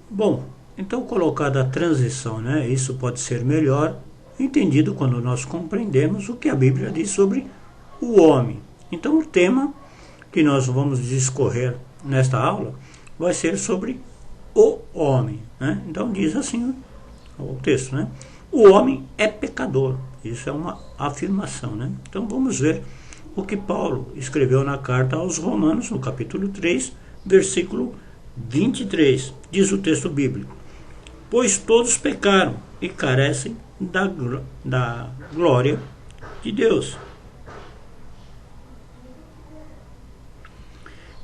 Bom, então colocada a transição, né? Isso pode ser melhor entendido quando nós compreendemos o que a Bíblia diz sobre o homem. Então o tema que nós vamos discorrer nesta aula vai ser sobre o homem, né? Então diz assim o texto, né? O homem é pecador. Isso é uma afirmação, né? Então vamos ver o que Paulo escreveu na carta aos Romanos, no capítulo 3, versículo 23. Diz o texto bíblico: pois todos pecaram e carecem da glória de Deus.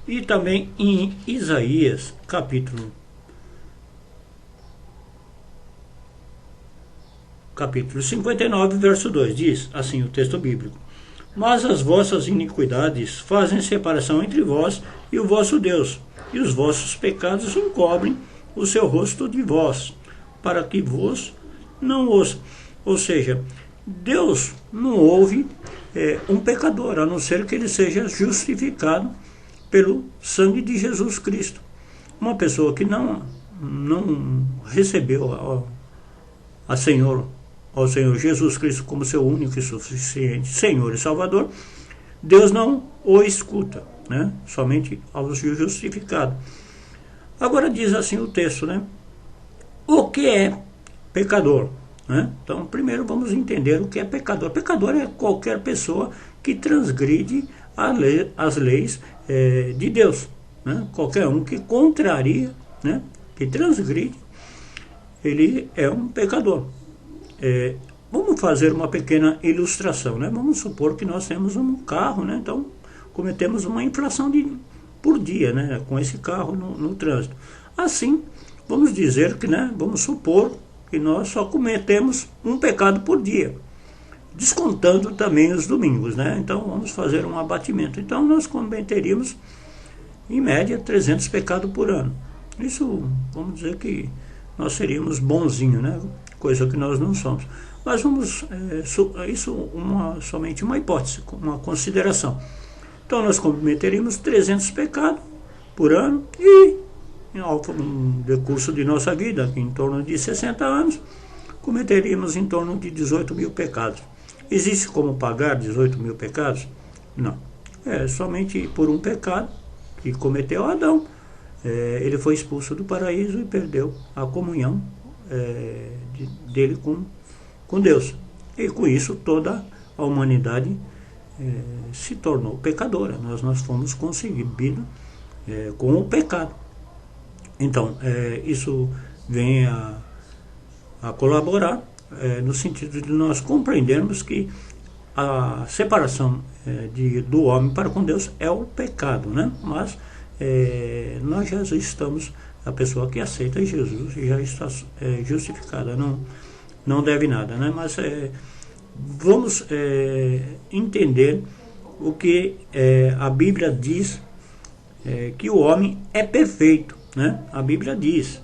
E também em Isaías, capítulo 59, verso 2, diz assim o texto bíblico: mas as vossas iniquidades fazem separação entre vós e o vosso Deus, e os vossos pecados encobrem o seu rosto de vós, para que vos não ouça. Ou seja, Deus não ouve um pecador, a não ser que ele seja justificado pelo sangue de Jesus Cristo. Uma pessoa que não recebeu ao Senhor Jesus Cristo como seu único e suficiente Senhor e Salvador, Deus não o escuta, né? Somente aos justificados. Agora diz assim o texto, né? O que é pecador? Né? Então, primeiro vamos entender o que é pecador. Pecador é qualquer pessoa que transgride as leis de Deus, né? Qualquer um que contraria, né? Que transgride, ele é um pecador. Vamos fazer uma pequena ilustração, né? Vamos supor que nós temos um carro, né? Então cometemos uma infração por dia, né? Com esse carro no trânsito. Assim, vamos dizer que, né? Vamos supor que nós só cometemos um pecado por dia, descontando também os domingos, né? Então vamos fazer um abatimento. Então nós cometeríamos em média 300 pecados por ano. Isso, vamos dizer que nós seríamos bonzinhos, né? Coisa que nós não somos. Mas vamos, isso somente uma hipótese, uma consideração. Então nós cometeríamos 300 pecados por ano e, no decurso de nossa vida, em torno de 60 anos, cometeríamos em torno de 18 mil pecados. Existe como pagar 18 mil pecados? Não. É somente por um pecado que cometeu Adão. Ele foi expulso do paraíso e perdeu a comunhão dele com Deus. E com isso toda a humanidade se tornou pecadora. Nós fomos concebidos com o pecado. Então, isso vem a colaborar no sentido de nós compreendermos que a separação do homem para com Deus é o pecado, né? Mas nós já estamos, a pessoa que aceita Jesus já está justificada, não deve nada, né? Mas vamos entender o que a Bíblia diz, que o homem é perfeito, né? A Bíblia diz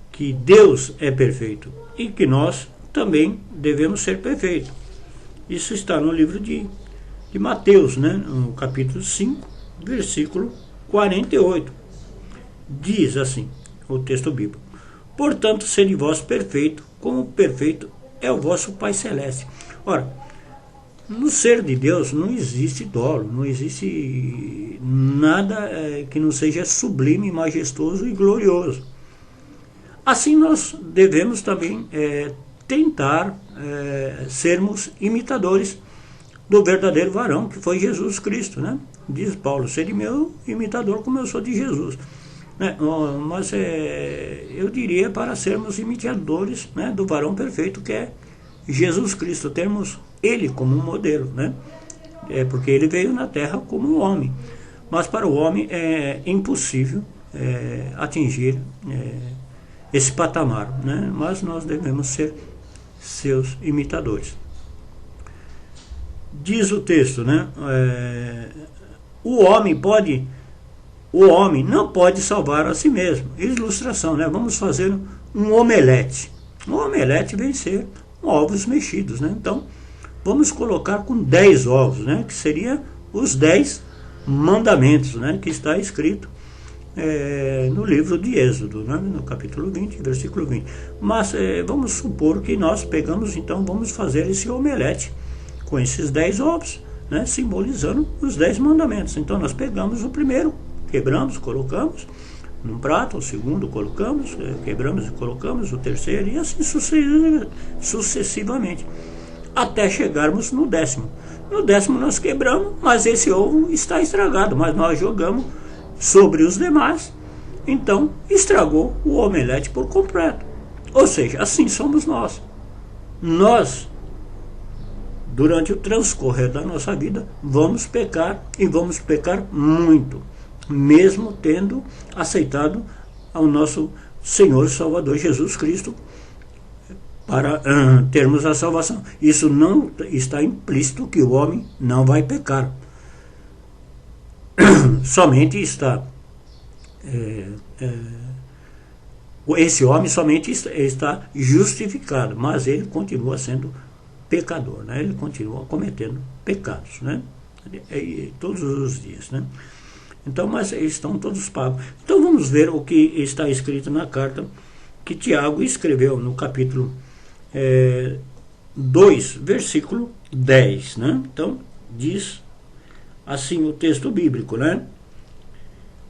que Deus é perfeito e que nós também devemos ser perfeitos. Isso está no livro de Mateus, né? No capítulo 5, versículo 48. Diz assim o texto bíblico: portanto, sede vós perfeito, como perfeito é o vosso Pai Celeste. Ora, no ser de Deus não existe dolo, não existe nada que não seja sublime, majestoso e glorioso. Assim nós devemos também tentar sermos imitadores do verdadeiro varão, que foi Jesus Cristo, né? Diz Paulo: sede meu imitador como eu sou de Jesus. Mas eu diria para sermos imitadores, né, do varão perfeito, que é Jesus Cristo, termos ele como um modelo, né? Porque ele veio na terra como um homem, mas para o homem é impossível atingir esse patamar, né? Mas nós devemos ser seus imitadores. Diz o texto, né? O homem não pode salvar a si mesmo. Ilustração, né? Vamos fazer um omelete. Um omelete vem ser ovos mexidos, né? Então, vamos colocar com 10 ovos, né? Que seria os 10 mandamentos, né? Que está escrito no livro de Êxodo, né? No capítulo 20, versículo 20. Mas vamos supor que nós pegamos, então vamos fazer esse omelete com esses 10 ovos, né? Simbolizando os 10 mandamentos. Então nós pegamos o primeiro, quebramos, colocamos num prato, o segundo colocamos, quebramos e colocamos, o terceiro, e assim sucessivamente, até chegarmos no 10º. No 10º nós quebramos, mas esse ovo está estragado, mas nós jogamos sobre os demais, então estragou o omelete por completo. Ou seja, assim somos nós. Nós, durante o transcorrer da nossa vida, vamos pecar, e vamos pecar muito, mesmo tendo aceitado ao nosso Senhor Salvador Jesus Cristo para termos a salvação. Isso não está implícito que o homem não vai pecar. Somente está esse homem somente está justificado, mas ele continua sendo pecador, né? Ele continua cometendo pecados, né? Todos os dias, né? Então, mas estão todos pagos. Então vamos ver o que está escrito na carta que Tiago escreveu no capítulo 2, versículo 10, né? Então diz assim o texto bíblico, né?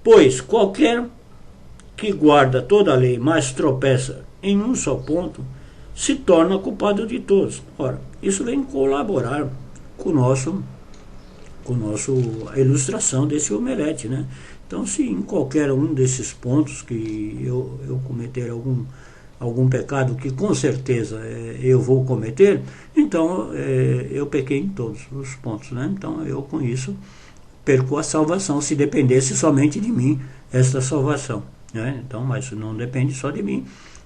Pois qualquer que guarda toda a lei, mas tropeça em um só ponto, se torna culpado de todos. Ora, isso vem colaborar com a ilustração desse omelete, né? Então, se em qualquer um desses pontos que eu cometer algum pecado, que com certeza eu vou cometer, então eu pequei em todos os pontos, né? Então eu com isso perco a salvação, se dependesse somente de mim esta salvação, né? Então, mas não depende só de mim.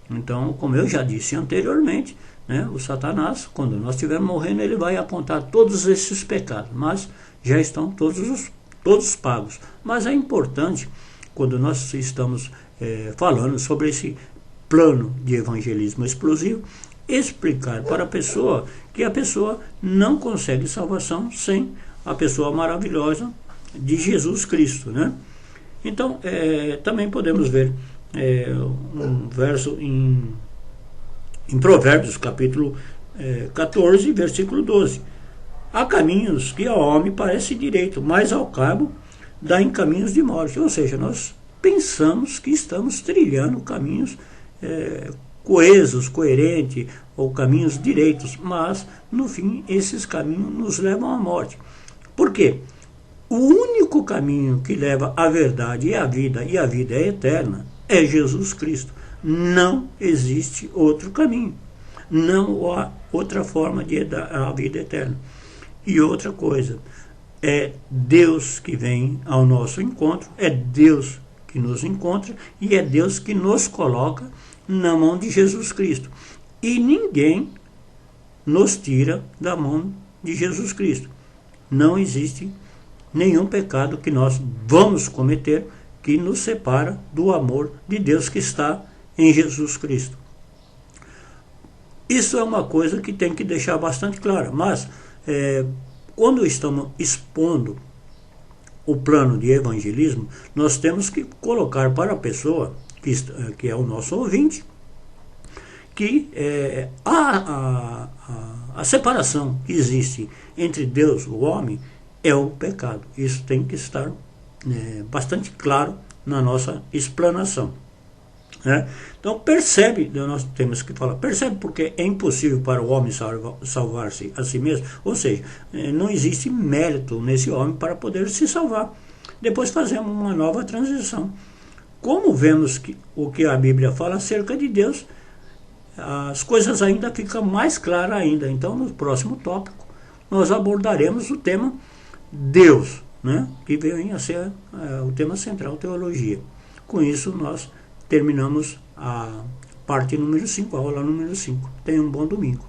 Então, como eu já disse anteriormente, né, o Satanás, quando nós estivermos morrendo, ele vai apontar todos esses pecados, mas já estão todos pagos. Mas é importante, quando nós estamos falando sobre esse plano de evangelismo explosivo, explicar para a pessoa que a pessoa não consegue salvação sem a pessoa maravilhosa de Jesus Cristo, né? Então, também podemos ver um verso em Provérbios, capítulo 14, versículo 12. Há caminhos que ao homem parece direito, mas ao cabo dá em caminhos de morte. Ou seja, nós pensamos que estamos trilhando caminhos coesos, coerentes, ou caminhos direitos, mas no fim esses caminhos nos levam à morte. Por quê? O único caminho que leva à verdade e à vida é eterna, é Jesus Cristo. Não existe outro caminho. Não há outra forma de dar a vida eterna. E outra coisa, é Deus que vem ao nosso encontro, é Deus que nos encontra e é Deus que nos coloca na mão de Jesus Cristo. E ninguém nos tira da mão de Jesus Cristo. Não existe nenhum pecado que nós vamos cometer que nos separa do amor de Deus que está em Jesus Cristo. Isso é uma coisa que tem que deixar bastante clara, mas quando estamos expondo o plano de evangelismo, nós temos que colocar para a pessoa que é o nosso ouvinte, que a separação que existe entre Deus e o homem é o pecado. Isso tem que estar bastante claro na nossa explanação, né? Então percebe, nós temos que falar, percebe porque é impossível para o homem salvar-se a si mesmo, ou seja, não existe mérito nesse homem para poder se salvar. Depois fazemos uma nova transição. Como vemos o que a Bíblia fala acerca de Deus, as coisas ainda ficam mais claras ainda. Então no próximo tópico nós abordaremos o tema Deus, né? Que vem a ser o tema central, teologia. Com isso nós terminamos a parte número 5, a aula número 5. Tenha um bom domingo.